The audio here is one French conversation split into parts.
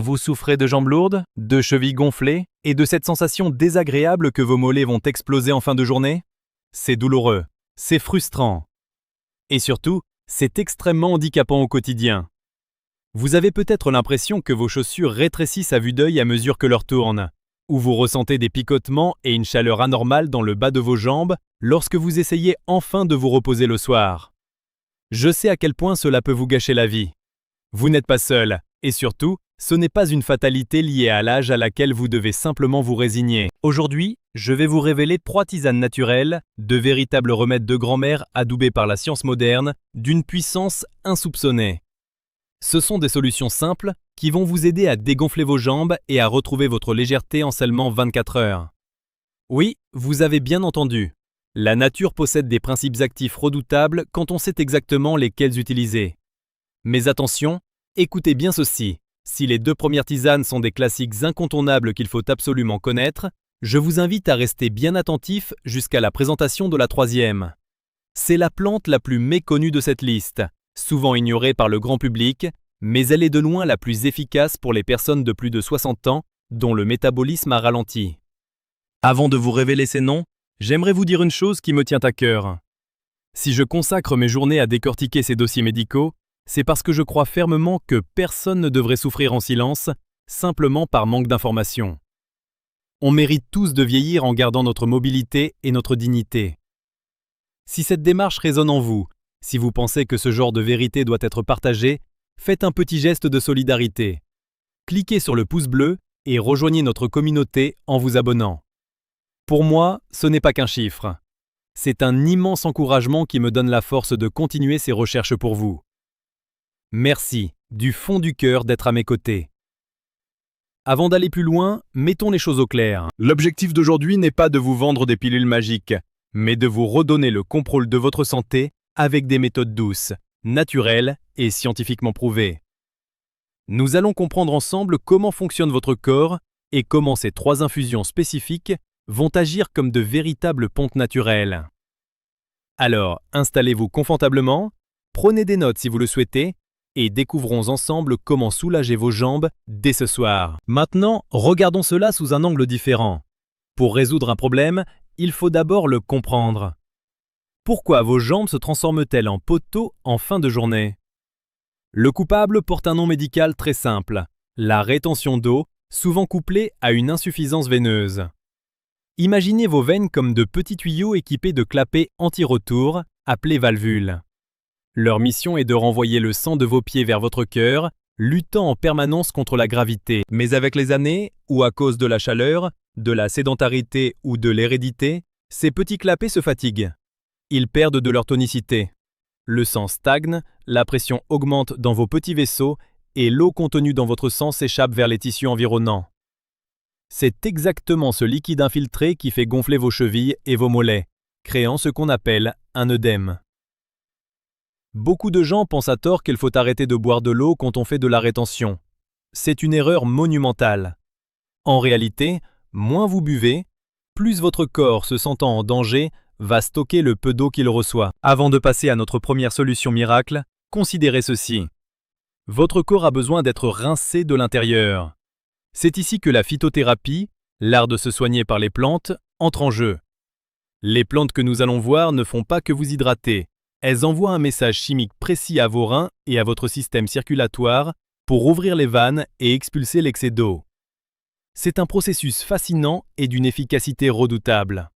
Vous souffrez de jambes lourdes, de chevilles gonflées et de cette sensation désagréable que vos mollets vont exploser en fin de journée? C'est douloureux, c'est frustrant. Et surtout, c'est extrêmement handicapant au quotidien. Vous avez peut-être l'impression que vos chaussures rétrécissent à vue d'œil à mesure que l'heure tourne, ou vous ressentez des picotements et une chaleur anormale dans le bas de vos jambes lorsque vous essayez enfin de vous reposer le soir. Je sais à quel point cela peut vous gâcher la vie. Vous n'êtes pas seul, et surtout, ce n'est pas une fatalité liée à l'âge à laquelle vous devez simplement vous résigner. Aujourd'hui, je vais vous révéler 3 tisanes naturelles, de véritables remèdes de grand-mère adoubés par la science moderne, d'une puissance insoupçonnée. Ce sont des solutions simples qui vont vous aider à dégonfler vos jambes et à retrouver votre légèreté en seulement 24 heures. Oui, vous avez bien entendu. La nature possède des principes actifs redoutables quand on sait exactement lesquels utiliser. Mais attention, écoutez bien ceci. Si les 2 premières tisanes sont des classiques incontournables qu'il faut absolument connaître, je vous invite à rester bien attentif jusqu'à la présentation de la 3e. C'est la plante la plus méconnue de cette liste, souvent ignorée par le grand public, mais elle est de loin la plus efficace pour les personnes de plus de 60 ans dont le métabolisme a ralenti. Avant de vous révéler ces noms, j'aimerais vous dire une chose qui me tient à cœur. Si je consacre mes journées à décortiquer ces dossiers médicaux, c'est parce que je crois fermement que personne ne devrait souffrir en silence, simplement par manque d'information. On mérite tous de vieillir en gardant notre mobilité et notre dignité. Si cette démarche résonne en vous, si vous pensez que ce genre de vérité doit être partagé, faites un petit geste de solidarité. Cliquez sur le pouce bleu et rejoignez notre communauté en vous abonnant. Pour moi, ce n'est pas qu'un chiffre. C'est un immense encouragement qui me donne la force de continuer ces recherches pour vous. Merci, du fond du cœur, d'être à mes côtés. Avant d'aller plus loin, mettons les choses au clair. L'objectif d'aujourd'hui n'est pas de vous vendre des pilules magiques, mais de vous redonner le contrôle de votre santé avec des méthodes douces, naturelles et scientifiquement prouvées. Nous allons comprendre ensemble comment fonctionne votre corps et comment ces 3 infusions spécifiques vont agir comme de véritables pompes naturelles. Alors, installez-vous confortablement, prenez des notes si vous le souhaitez, et découvrons ensemble comment soulager vos jambes dès ce soir. Maintenant, regardons cela sous un angle différent. Pour résoudre un problème, il faut d'abord le comprendre. Pourquoi vos jambes se transforment-elles en poteaux en fin de journée? Le coupable porte un nom médical très simple, la rétention d'eau, souvent couplée à une insuffisance veineuse. Imaginez vos veines comme de petits tuyaux équipés de clapets anti-retour, appelés valvules. Leur mission est de renvoyer le sang de vos pieds vers votre cœur, luttant en permanence contre la gravité. Mais avec les années, ou à cause de la chaleur, de la sédentarité ou de l'hérédité, ces petits clapets se fatiguent. Ils perdent de leur tonicité. Le sang stagne, la pression augmente dans vos petits vaisseaux et l'eau contenue dans votre sang s'échappe vers les tissus environnants. C'est exactement ce liquide infiltré qui fait gonfler vos chevilles et vos mollets, créant ce qu'on appelle un œdème. Beaucoup de gens pensent à tort qu'il faut arrêter de boire de l'eau quand on fait de la rétention. C'est une erreur monumentale. En réalité, moins vous buvez, plus votre corps, se sentant en danger, va stocker le peu d'eau qu'il reçoit. Avant de passer à notre première solution miracle, considérez ceci. Votre corps a besoin d'être rincé de l'intérieur. C'est ici que la phytothérapie, l'art de se soigner par les plantes, entre en jeu. Les plantes que nous allons voir ne font pas que vous hydrater. Elles envoient un message chimique précis à vos reins et à votre système circulatoire pour ouvrir les vannes et expulser l'excès d'eau. C'est un processus fascinant et d'une efficacité redoutable.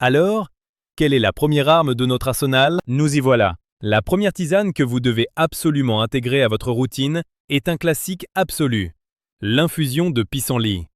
Alors, quelle est la première arme de notre arsenal? Nous y voilà. La première tisane que vous devez absolument intégrer à votre routine est un classique absolu, l'infusion de pissenlit.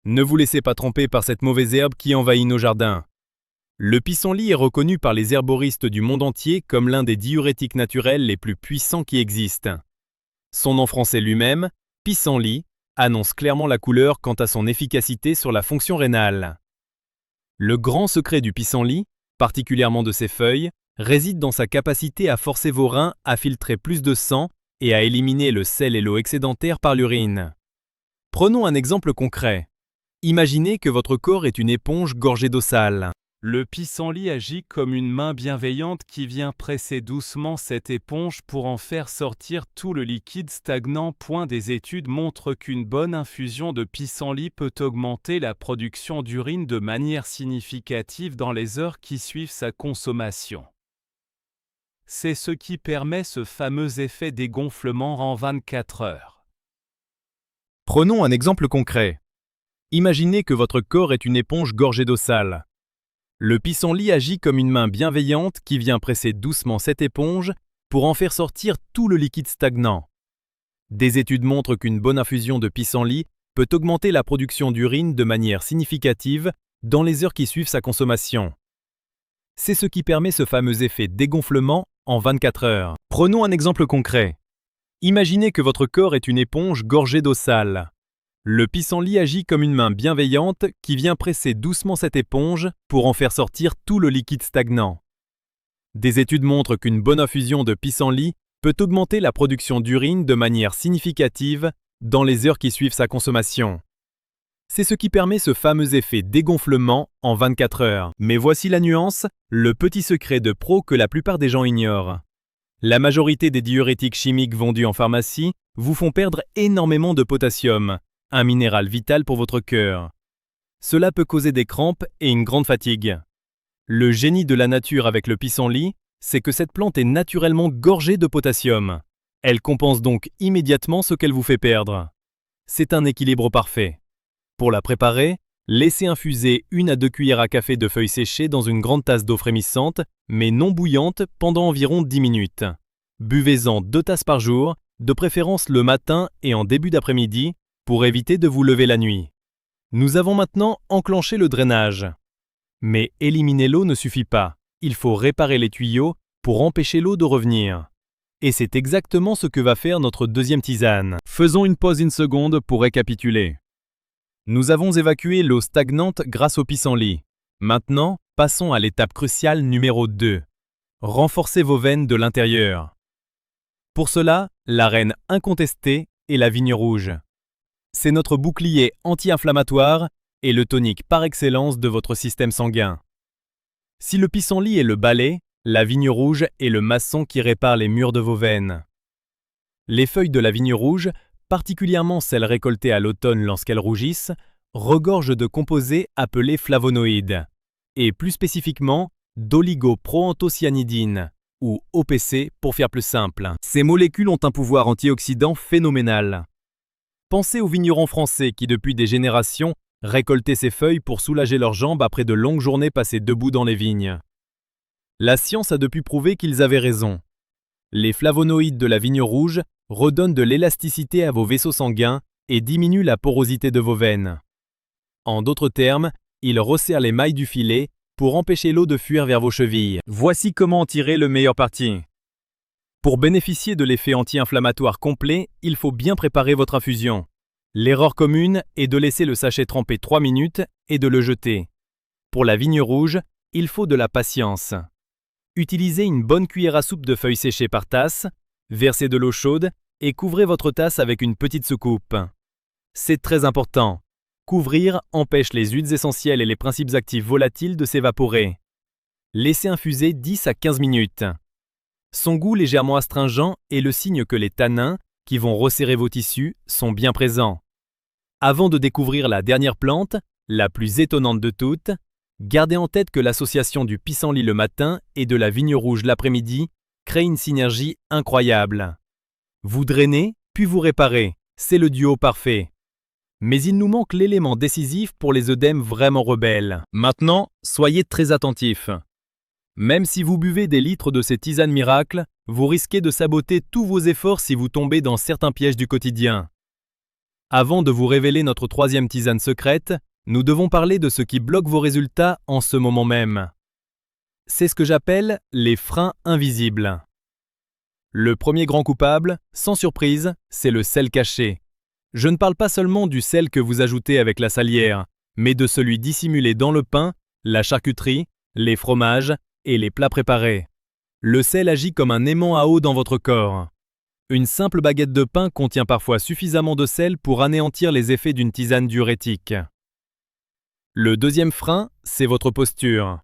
Ne vous laissez pas tromper par cette mauvaise herbe qui envahit nos jardins. Le pissenlit est reconnu par les herboristes du monde entier comme l'un des diurétiques naturels les plus puissants qui existent. Son nom français lui-même, pissenlit, annonce clairement la couleur quant à son efficacité sur la fonction rénale. Le grand secret du pissenlit, particulièrement de ses feuilles, réside dans sa capacité à forcer vos reins à filtrer plus de sang et à éliminer le sel et l'eau excédentaire par l'urine. Prenons un exemple concret. Imaginez que votre corps est une éponge gorgée d'eau sale. Le pissenlit agit comme une main bienveillante qui vient presser doucement cette éponge pour en faire sortir tout le liquide stagnant. Des études montrent qu'une bonne infusion de pissenlit peut augmenter la production d'urine de manière significative dans les heures qui suivent sa consommation. C'est ce qui permet ce fameux effet dégonflement en 24 heures. Prenons un exemple concret. Imaginez que votre corps est une éponge gorgée d'eau sale. Le pissenlit agit comme une main bienveillante qui vient presser doucement cette éponge pour en faire sortir tout le liquide stagnant. Des études montrent qu'une bonne infusion de pissenlit peut augmenter la production d'urine de manière significative dans les heures qui suivent sa consommation. C'est ce qui permet ce fameux effet dégonflement en 24 heures. Prenons un exemple concret. Imaginez que votre corps est une éponge gorgée d'eau sale. Le pissenlit agit comme une main bienveillante qui vient presser doucement cette éponge pour en faire sortir tout le liquide stagnant. Des études montrent qu'une bonne infusion de pissenlit peut augmenter la production d'urine de manière significative dans les heures qui suivent sa consommation. C'est ce qui permet ce fameux effet dégonflement en 24 heures. Mais voici la nuance, le petit secret de pro que la plupart des gens ignorent. La majorité des diurétiques chimiques vendus en pharmacie vous font perdre énormément de potassium, un minéral vital pour votre cœur. Cela peut causer des crampes et une grande fatigue. Le génie de la nature avec le pissenlit, c'est que cette plante est naturellement gorgée de potassium. Elle compense donc immédiatement ce qu'elle vous fait perdre. C'est un équilibre parfait. Pour la préparer, laissez infuser 1 à 2 cuillères à café de feuilles séchées dans une grande tasse d'eau frémissante, mais non bouillante, pendant environ 10 minutes. Buvez-en 2 tasses par jour, de préférence le matin et en début d'après-midi, pour éviter de vous lever la nuit. Nous avons maintenant enclenché le drainage. Mais éliminer l'eau ne suffit pas. Il faut réparer les tuyaux pour empêcher l'eau de revenir. Et c'est exactement ce que va faire notre deuxième tisane. Faisons une pause une seconde pour récapituler. Nous avons évacué l'eau stagnante grâce au pissenlit. Maintenant, passons à l'étape cruciale numéro 2. Renforcez vos veines de l'intérieur. Pour cela, la reine incontestée est la vigne rouge. C'est notre bouclier anti-inflammatoire et le tonique par excellence de votre système sanguin. Si le pissenlit est le balai, la vigne rouge est le maçon qui répare les murs de vos veines. Les feuilles de la vigne rouge, particulièrement celles récoltées à l'automne lorsqu'elles rougissent, regorgent de composés appelés flavonoïdes, et plus spécifiquement d'oligoproanthocyanidine, ou OPC pour faire plus simple. Ces molécules ont un pouvoir antioxydant phénoménal. Pensez aux vignerons français qui, depuis des générations, récoltaient ces feuilles pour soulager leurs jambes après de longues journées passées debout dans les vignes. La science a depuis prouvé qu'ils avaient raison. Les flavonoïdes de la vigne rouge redonnent de l'élasticité à vos vaisseaux sanguins et diminuent la porosité de vos veines. En d'autres termes, ils resserrent les mailles du filet pour empêcher l'eau de fuir vers vos chevilles. Voici comment en tirer le meilleur parti. Pour bénéficier de l'effet anti-inflammatoire complet, il faut bien préparer votre infusion. L'erreur commune est de laisser le sachet tremper 3 minutes et de le jeter. Pour la vigne rouge, il faut de la patience. Utilisez une bonne cuillère à soupe de feuilles séchées par tasse, versez de l'eau chaude et couvrez votre tasse avec une petite soucoupe. C'est très important. Couvrir empêche les huiles essentielles et les principes actifs volatiles de s'évaporer. Laissez infuser 10 à 15 minutes. Son goût légèrement astringent est le signe que les tanins, qui vont resserrer vos tissus, sont bien présents. Avant de découvrir la dernière plante, la plus étonnante de toutes, gardez en tête que l'association du pissenlit le matin et de la vigne rouge l'après-midi crée une synergie incroyable. Vous drainez, puis vous réparez, c'est le duo parfait. Mais il nous manque l'élément décisif pour les œdèmes vraiment rebelles. Maintenant, soyez très attentifs. Même si vous buvez des litres de ces tisanes miracles, vous risquez de saboter tous vos efforts si vous tombez dans certains pièges du quotidien. Avant de vous révéler notre troisième tisane secrète, nous devons parler de ce qui bloque vos résultats en ce moment même. C'est ce que j'appelle les freins invisibles. Le premier grand coupable, sans surprise, c'est le sel caché. Je ne parle pas seulement du sel que vous ajoutez avec la salière, mais de celui dissimulé dans le pain, la charcuterie, les fromages et les plats préparés. Le sel agit comme un aimant à eau dans votre corps. Une simple baguette de pain contient parfois suffisamment de sel pour anéantir les effets d'une tisane diurétique. Le deuxième frein, c'est votre posture.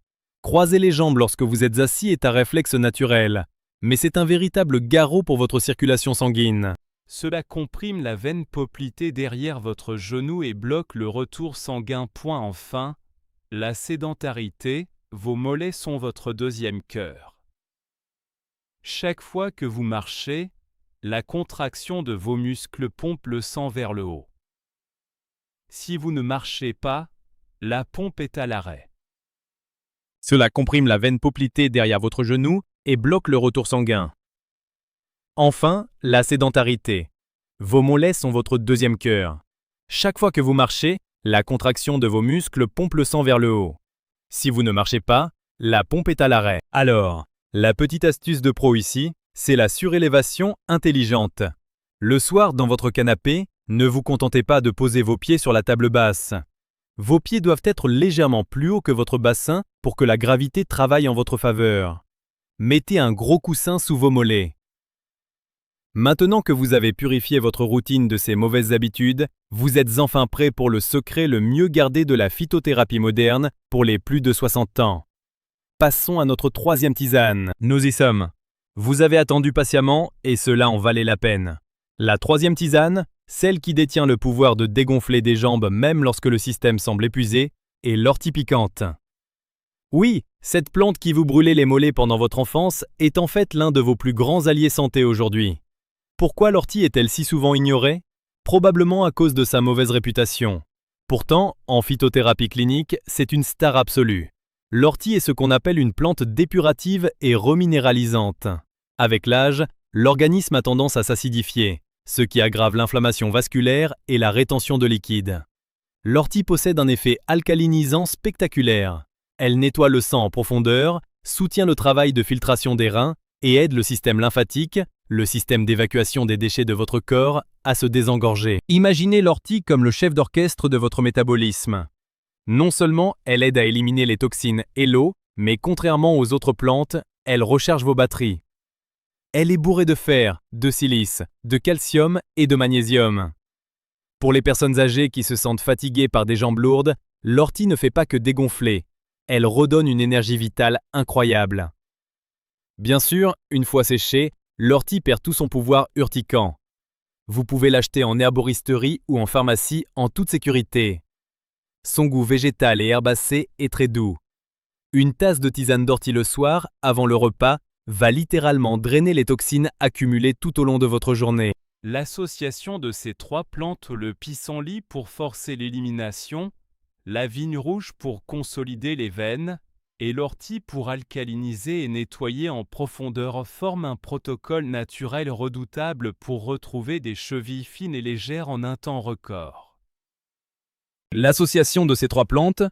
Croiser les jambes lorsque vous êtes assis est un réflexe naturel, mais c'est un véritable garrot pour votre circulation sanguine. Cela comprime la veine poplitée derrière votre genou et bloque le retour sanguin. Enfin, la sédentarité, vos mollets sont votre deuxième cœur. Chaque fois que vous marchez, la contraction de vos muscles pompe le sang vers le haut. Si vous ne marchez pas, la pompe est à l'arrêt. Cela comprime la veine poplitée derrière votre genou et bloque le retour sanguin. Enfin, la sédentarité. Vos mollets sont votre deuxième cœur. Chaque fois que vous marchez, la contraction de vos muscles pompe le sang vers le haut. Si vous ne marchez pas, la pompe est à l'arrêt. Alors, la petite astuce de pro ici, c'est la surélévation intelligente. Le soir, dans votre canapé, ne vous contentez pas de poser vos pieds sur la table basse. Vos pieds doivent être légèrement plus hauts que votre bassin pour que la gravité travaille en votre faveur. Mettez un gros coussin sous vos mollets. Maintenant que vous avez purifié votre routine de ces mauvaises habitudes, vous êtes enfin prêt pour le secret le mieux gardé de la phytothérapie moderne pour les plus de 60 ans. Passons à notre troisième tisane. Nous y sommes. Vous avez attendu patiemment et cela en valait la peine. La troisième tisane, celle qui détient le pouvoir de dégonfler des jambes même lorsque le système semble épuisé, est l'ortie piquante. Oui, cette plante qui vous brûlait les mollets pendant votre enfance est en fait l'un de vos plus grands alliés santé aujourd'hui. Pourquoi l'ortie est-elle si souvent ignorée? Probablement à cause de sa mauvaise réputation. Pourtant, en phytothérapie clinique, c'est une star absolue. L'ortie est ce qu'on appelle une plante dépurative et reminéralisante. Avec l'âge, l'organisme a tendance à s'acidifier, ce qui aggrave l'inflammation vasculaire et la rétention de liquide. L'ortie possède un effet alcalinisant spectaculaire. Elle nettoie le sang en profondeur, soutient le travail de filtration des reins et aide le système lymphatique, le système d'évacuation des déchets de votre corps, à se désengorger. Imaginez l'ortie comme le chef d'orchestre de votre métabolisme. Non seulement elle aide à éliminer les toxines et l'eau, mais contrairement aux autres plantes, elle recharge vos batteries. Elle est bourrée de fer, de silice, de calcium et de magnésium. Pour les personnes âgées qui se sentent fatiguées par des jambes lourdes, l'ortie ne fait pas que dégonfler. Elle redonne une énergie vitale incroyable. Bien sûr, une fois séchée, l'ortie perd tout son pouvoir urticant. Vous pouvez l'acheter en herboristerie ou en pharmacie en toute sécurité. Son goût végétal et herbacé est très doux. Une tasse de tisane d'ortie le soir, avant le repas, va littéralement drainer les toxines accumulées tout au long de votre journée. L'association de ces trois plantes, le pissenlit pour forcer l'élimination, la vigne rouge pour consolider les veines et l'ortie pour alcaliniser et nettoyer en profondeur forment un protocole naturel redoutable pour retrouver des chevilles fines et légères en un temps record. L'association de ces trois plantes,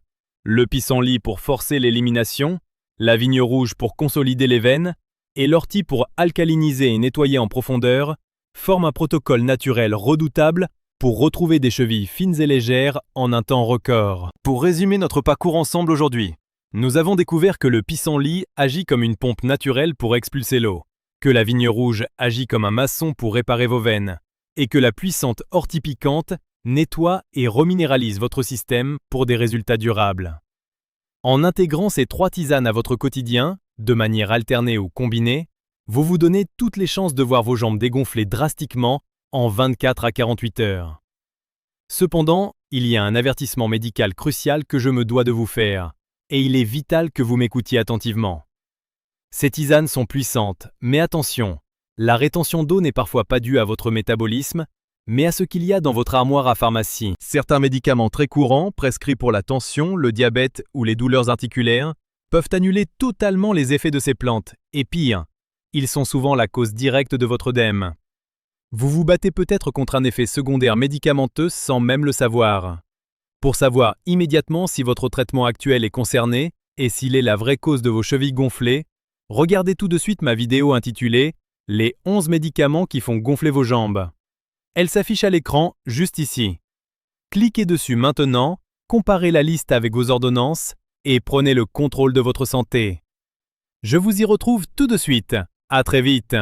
le pissenlit pour forcer l'élimination, la vigne rouge pour consolider les veines et l'ortie pour alcaliniser et nettoyer en profondeur, forme un protocole naturel redoutable pour retrouver des chevilles fines et légères en un temps record. Pour résumer notre parcours ensemble aujourd'hui, nous avons découvert que le pissenlit agit comme une pompe naturelle pour expulser l'eau, que la vigne rouge agit comme un maçon pour réparer vos veines, et que la puissante ortie piquante nettoie et reminéralise votre système pour des résultats durables. En intégrant ces trois tisanes à votre quotidien, de manière alternée ou combinée, vous vous donnez toutes les chances de voir vos jambes dégonfler drastiquement en 24 à 48 heures. Cependant, il y a un avertissement médical crucial que je me dois de vous faire, et il est vital que vous m'écoutiez attentivement. Ces tisanes sont puissantes, mais attention, la rétention d'eau n'est parfois pas due à votre métabolisme, mais à ce qu'il y a dans votre armoire à pharmacie. Certains médicaments très courants, prescrits pour la tension, le diabète ou les douleurs articulaires, peuvent annuler totalement les effets de ces plantes, et pire, ils sont souvent la cause directe de votre œdème. Vous vous battez peut-être contre un effet secondaire médicamenteux sans même le savoir. Pour savoir immédiatement si votre traitement actuel est concerné et s'il est la vraie cause de vos chevilles gonflées, regardez tout de suite ma vidéo intitulée « Les 11 médicaments qui font gonfler vos jambes ». Elle s'affiche à l'écran juste ici. Cliquez dessus maintenant, comparez la liste avec vos ordonnances et prenez le contrôle de votre santé. Je vous y retrouve tout de suite. À très vite.